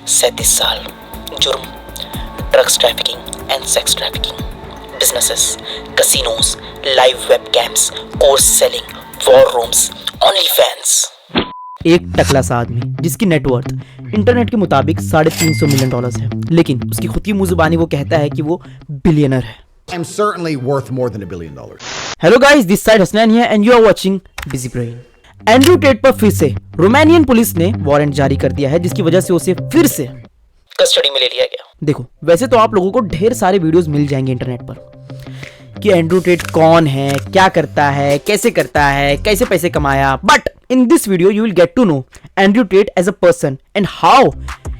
37 साल, जुर्म, drugs trafficking and sex trafficking, businesses, casinos, live webcams, course selling, war rooms, OnlyFans. एक टकला सा आदमी जिसकी नेटवर्थ इंटरनेट के मुताबिक $350 मिलियन है, लेकिन उसकी खुद की मुंह जुबानी वो कहता है कि वो बिलियनर है। I'm certainly worth more than $1 billion. Hello guys, this side Hasnain here and you are watching Busy Brain. Andrew Tate पर फिर से रोमानियन पुलिस ने वारंट जारी कर दिया है, जिसकी वजह से उसे फिर से कस्टडी में ले लिया गया। देखो, वैसे तो आप लोगों को ढेर सारे वीडियोस मिल जाएंगे इंटरनेट पर कि एंड्रू टेट कौन है, क्या करता है, कैसे पैसे कमाया, but in this video you will get to know Andrew Tate as a person and how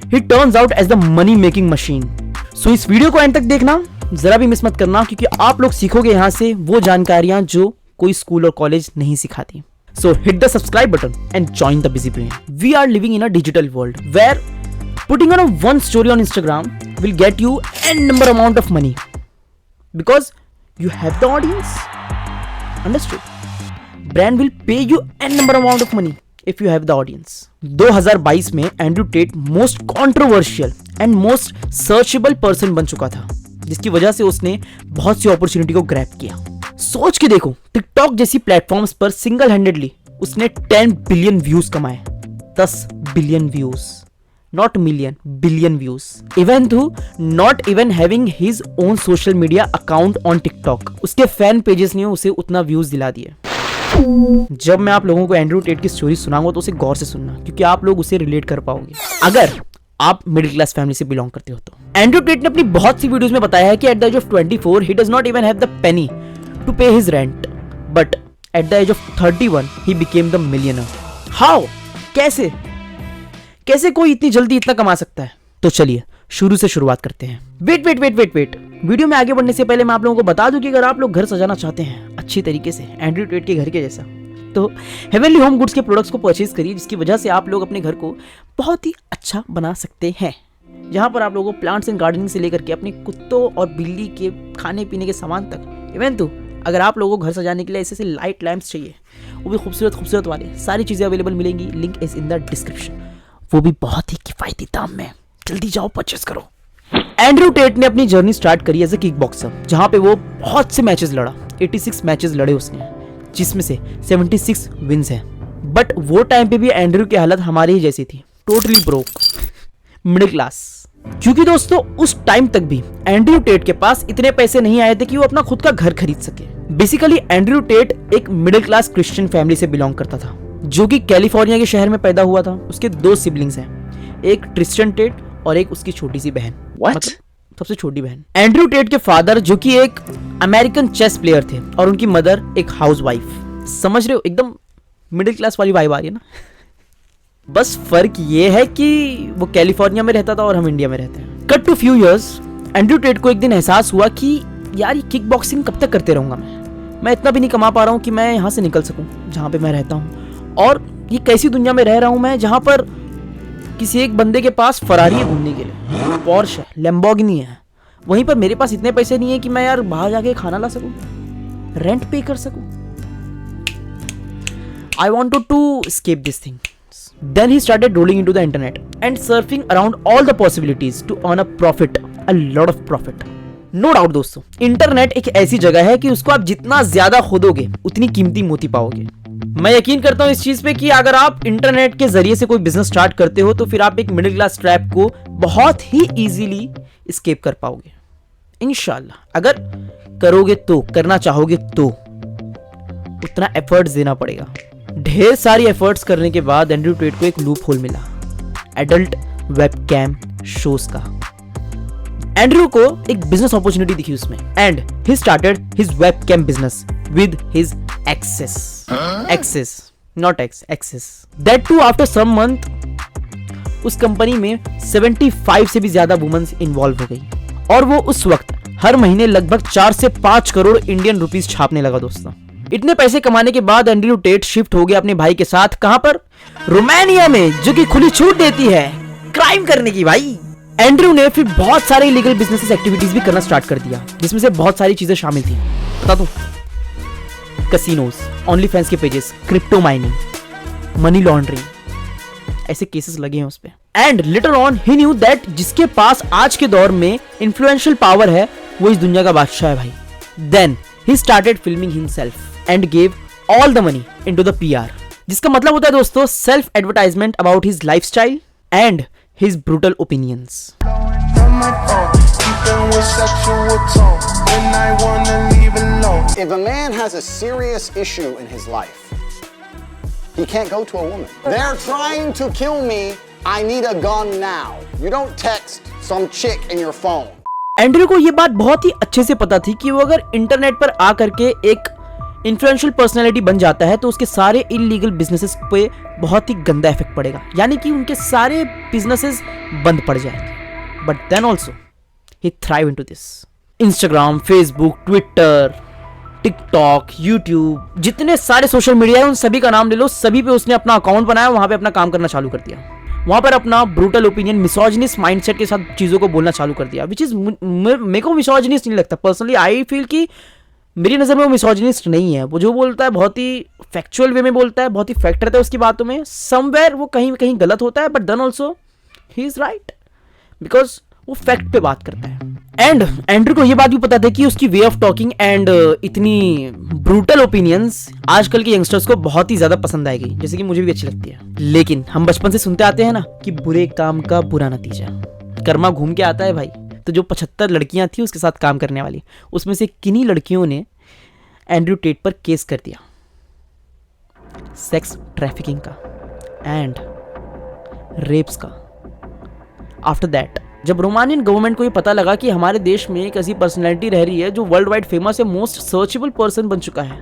he turns out as the money making machine. So इस वीडियो को एंड तक देखना, जरा भी मिस मत करना, क्योंकि आप लोग सीखोगे यहाँ से वो जानकारियां जो कोई स्कूल और कॉलेज नहीं सिखाती। So hit the subscribe button and join the busy brain. We are living in a digital world where putting on one story on Instagram will get you n number amount of money because you have the audience. Understood? Brand will pay you n number amount of money if you have the audience. 2022 में Andrew Tate most controversial and most searchable person बन चुका था, जिसकी वजह से उसने बहुत सी opportunity को ग्रैब किया। सोच के देखो, टिकटॉक जैसी प्लेटफॉर्म्स पर सिंगल हैंडेडली उसने 10 बिलियन व्यूज कमाए। 10 billion views, not million, billion views. Even though not even having his own social media account on TikTok, उसके फैन पेजेस ने उसे उतना व्यूज दिला दिए। जब मैं आप लोगों को एंड्रू टेट की स्टोरी सुनाऊंगा तो उसे गौर से सुनना, क्योंकि आप लोग उसे रिलेट कर पाओगे अगर आप मिडिल क्लास फैमिली से बिलोंग करते हो तो। एंड्रू टेट ने अपनी बहुत सी वीडियोस में बताया है कि at the age of 24 he does not even have the penny to pay his rent, but at the age of 31 he became the millionaire. How? कैसे कोई इतनी जल्दी इतना कमा सकता है? तो चलिए शुरू से शुरुआत करते हैं। वेट। वीडियो में आगे बढ़ने से पहले मैं आप लोगों को बता दूं कि अगर आप लोग घर सजाना चाहते हैं अच्छी तरीके से एंड्रू टेट के घर के जैसा, तो हेवनली होम गुड्स के प्रोडक्ट्स को परचेज करिए, जिसकी वजह से आप लोग अपने घर को बहुत ही अच्छा बना सकते हैं। जहां पर आप लोगों को प्लांट्स एंड गार्डनिंग से लेकर के अपने कुत्तों और बिल्ली के खाने पीने के सामान तक, इवन तो अगर आप लोगों को घर सजाने के लिए ऐसे लाइट लैंप्स चाहिए, वो भी खूबसूरत वाले, सारी चीज़ें अवेलेबल मिलेंगी। Link is in the description, वो भी बहुत ही किफायती दाम में। जल्दी जाओ, परचेस करो। एंड्रू टेट ने अपनी जर्नी स्टार्ट करी एज अ किक बॉक्सर, जहां पे वो बहुत से मैचेस लड़ा। 86 मैचेस लड़े उसने, जिसमें से 76 विन्स हैं। बट वो टाइम पे भी एंड्रू की हालत हमारी ही जैसी थी, टोटली ब्रोक, मिडिल क्लास। क्योंकि दोस्तों उस टाइम तक भी एंड्रू टेट के पास इतने पैसे नहीं आए थे कि वो अपना खुद का घर खरीद सके। बेसिकली एंड्रू टेट एक मिडिल क्लास क्रिश्चियन फैमिली से बिलोंग करता था, जो कि कैलिफोर्निया के शहर में पैदा हुआ था। उसके 2 सिबलिंग्स हैं, एक ट्रिस्टन टेट और एक उसकी छोटी सी बहन, मतलब सबसे छोटी बहन। एंड्रू टेट के फादर जो कि एक अमेरिकन चेस प्लेयर थे और उनकी मदर एक हाउसवाइफ। समझ रहे हो, एकदम मिडिल क्लास वाली वाइब आ रही है ना। बस फर्क ये है कि वो कैलिफोर्निया में रहता था और हम इंडिया में रहते हैं। Cut to few years, Andrew Tate को एक दिन एहसास हुआ कि यार ये किक बॉक्सिंग कब तक करते रहूंगा मैं इतना भी नहीं कमा पा रहा हूँ कि मैं यहाँ से निकल सकूँ जहाँ पे मैं रहता हूँ। और ये कैसी दुनिया में रह रहा हूँ मैं, जहाँ पर किसी एक बंदे के पास फरारी है घूमने के लिए, पोर्श है, लैम्बोर्गिनी है, वहीं पर मेरे पास इतने पैसे नहीं है कि मैं यार बाहर जाके खाना ला सकूँ, रेंट पे कर सकूँ। I wanted to escape this thing. Then he started rolling into the internet and surfing around all the possibilities to earn a profit, a lot of profit. No doubt दोस्तों, इंटरनेट एक ऐसी जगह है कि उसको आप जितना ज्यादा खोदोगे उतनी कीमती मोती पाओगे। मैं यकीन करता हूँ इस चीज पे कि अगर आप इंटरनेट के जरिए से कोई बिजनेस स्टार्ट करते हो तो फिर आप एक मिडिल क्लास ट्रैप को बहुत ही इजीली एस्केप कर पाओगे, इंशाल्लाह। अगर करोगे तो, करना चाहोगे तो उतना एफर्ट्स देना पड़ेगा। ढेर सारी एफर्ट्स करने के बाद एंड्रू टेट को एक लूप होल मिला, एडल्ट वेबकैम शोज का। एंड्रू को एक बिजनेस अपॉर्चुनिटी दिखी उसमें and he started his webcam business with his exes, not exes. That too after some month उस कंपनी में 75 से भी ज्यादा वुमेन्स इन्वॉल्व हो गई और वो उस वक्त हर महीने लगभग 4 से 5 करोड़ इंडियन रुपीस छापने लगा दोस्तों। इतने पैसे कमाने के बाद एंड्रू टेट शिफ्ट हो गया अपने भाई के साथ, कहां पर? रोमानिया में, जो कि खुली छूट देती है क्राइम करने की। भाई एंड्रू ने फिर बहुत सारे इलीगल बिजनेस एक्टिविटीज भी करना स्टार्ट कर दिया, जिसमें से बहुत सारी चीजें शामिल थी। बता दूं, कसिनोज, ओनली फैंस के pages, crypto mining, money laundering, ऐसे केसेस लगे हैं उस पे। And later on he knew that जिसके पास आज के दौर में इन्फ्लुएंशियल पावर है वो इस दुनिया का बादशाह है भाई. Then he started filming himself and gave all the money into the PR, जिसका मतलब होता है दोस्तों self advertisement about his lifestyle and his brutal opinions. If a man has a serious issue in his life, he can't go to a woman. They're trying to kill me. I need a gun now. You don't text some chick in your phone. Andrew को ये बात बहुत ही अच्छे से पता थी कि वो अगर इंटरनेट पर आ करके एक इन्फ्लुएंशियल पर्सनैलिटी बन जाता है तो उसके सारे इलीगल बिजनेसेस पे बहुत ही गंदा इफेक्ट पड़ेगा, यानी कि उनके सारे बिजनेसेस बंद पड़ जाएंगे. But then also he thrive into this. Instagram, Facebook, Twitter, TikTok, YouTube, जितने सारे सोशल मीडिया है उन सभी का नाम ले लो, सभी पे उसने अपना अकाउंट बनाया, वहां पे अपना काम करना चालू कर दिया. वहां पर अपना ब्रूटल ओपिनियन, मिसोजिनिस्ट माइंडसेट के साथ चीजों को बोलना चालू कर दिया, विच इज मेरे को मिसोजिनिस्ट नहीं लगता पर्सनली. आई फील कि मेरी नज़र में वो मिसोजिनिस्ट नहीं है. वो जो बोलता है बहुत ही फैक्चुअल वे में बोलता है, बहुत ही फैक्ट रहता है उसकी बातों में. समवेयर वो कहीं कहीं गलत होता है, but then also he is right because वो फैक्ट पे बात करता है. एंड एंड्रयू को ये बात भी पता था कि उसकी वे ऑफ टॉकिंग एंड इतनी ब्रूटल ओपिनियंस आजकल के यंगस्टर्स को बहुत ही ज्यादा पसंद आएगी, जैसे कि मुझे भी अच्छी लगती है. लेकिन हम बचपन से सुनते आते हैं ना कि बुरे काम का बुरा नतीजा, कर्मा घूम के आता है भाई. तो जो 75 लड़कियां थी उसके साथ काम करने वाली, उसमें से किन्हीं लड़कियों ने एंड्रयू टेट पर केस कर दिया सेक्स ट्रैफिकिंग का एंड रेप्स का. आफ्टर दैट जब रोमानियन गवर्नमेंट को ये पता लगा कि हमारे देश में एक ऐसी पर्सनैलिटी रह रही है जो वर्ल्ड वाइड फेमस है, मोस्ट सर्चेबल पर्सन बन चुका है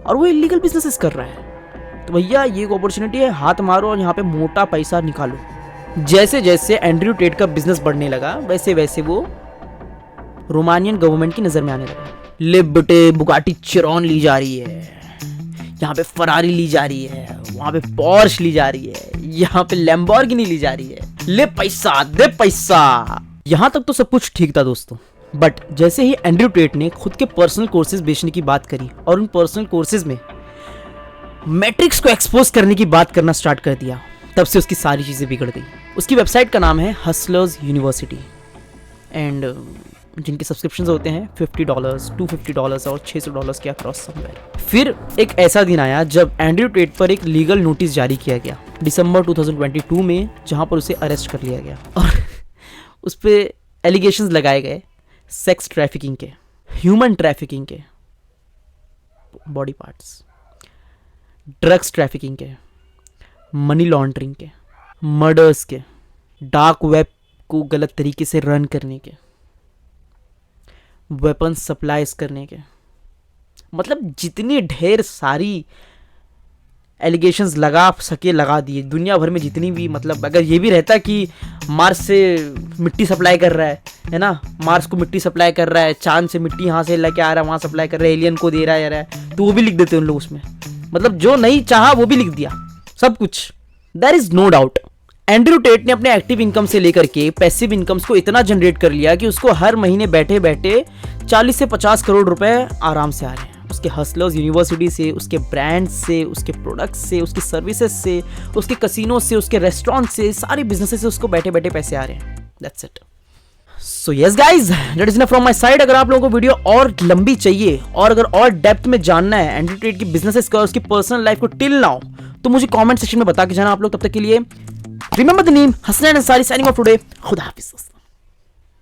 और वो इलीगल बिजनेसेस कर रहा है, तो भैया ये एक अपॉर्चुनिटी है, हाथ मारो और यहाँ पे मोटा पैसा निकालो. जैसे जैसे एंड्रयू टेट का बिजनेस बढ़ने लगा वैसे वैसे वो रोमानियन गवर्नमेंट की नजर में आने लगा. ले बेटे बुगाटी चिरॉन ली जा रही है, यहाँ पे फरारी ली जा रही है, वहां पे पोर्श ली जा रही है, यहाँ पे लैम्बोर्गिनी ली जा रही है, ले पैसा दे पैसा. यहां तक तो सब कुछ ठीक था दोस्तों, बट जैसे ही एंड्रयू टेट ने खुद के पर्सनल कोर्सेज बेचने की बात करी और उन पर्सनल कोर्सेज में मैट्रिक्स को एक्सपोज करने की बात करना स्टार्ट कर दिया, तब से उसकी सारी चीजें बिगड़ गई. उसकी वेबसाइट का नाम है हसलर्स यूनिवर्सिटी एंड जिनके सब्सक्रिप्शंस होते हैं $50, $250 और $600 के अक्रॉस समवेयर. फिर एक ऐसा दिन आया जब एंड्रयू टेट पर एक लीगल नोटिस जारी किया गया दिसंबर 2022 में, जहां पर उसे अरेस्ट कर लिया गया और उस पर एलिगेशंस लगाए गए सेक्स ट्रैफिकिंग के, ह्यूमन ट्रैफिकिंग के, बॉडी पार्ट्स, ड्रग्स ट्रैफिकिंग के, मनी लॉन्ड्रिंग के, मर्डर्स के, डार्क वेब को गलत तरीके से रन करने के, वेपन सप्लाईज करने के, मतलब जितनी ढेर सारी एलिगेशंस लगा सके लगा दिए दुनिया भर में जितनी भी. मतलब अगर ये भी रहता कि मार्स से मिट्टी सप्लाई कर रहा है ना, मार्स को मिट्टी सप्लाई कर रहा है, चांद से मिट्टी यहाँ से लेके आ रहा है वहाँ सप्लाई कर रहा है, एलियन को दे रहा है, तो वो भी लिख देते उन लोग उसमें. मतलब जो नहीं चाहा वो भी लिख दिया, सब कुछ. There is no doubt Andrew Tate ने अपने एक्टिव इनकम से लेकर के पैसिव इनकम्स को इतना जनरेट कर लिया कि उसको हर महीने बैठे बैठे 40 से 50 करोड़ रुपए आराम से आ रहे हैं. उसके हसलर्स यूनिवर्सिटी से, उसके ब्रांड से, उसके प्रोडक्ट्स से, उसकी सर्विसेज से, उसके कसिनो से, उसके रेस्टोरेंट से, सारे बिजनेसेस से उसको बैठे बैठे पैसे आ रहे हैं. That's it. So yes guys, that is enough from my side. अगर आप लोगों को वीडियो और लंबी चाहिए और अगर और डेप्थ में जानना है एंड्रयू टेट की बिजनेसेस का, उसकी पर्सनल लाइफ को टिल नाउ, तो मुझे कमेंट सेक्शन में बता के जाना आप लोग. तब तक के लिए remember the name Hasnain Ansari, signing off today. खुदा हाफिज़.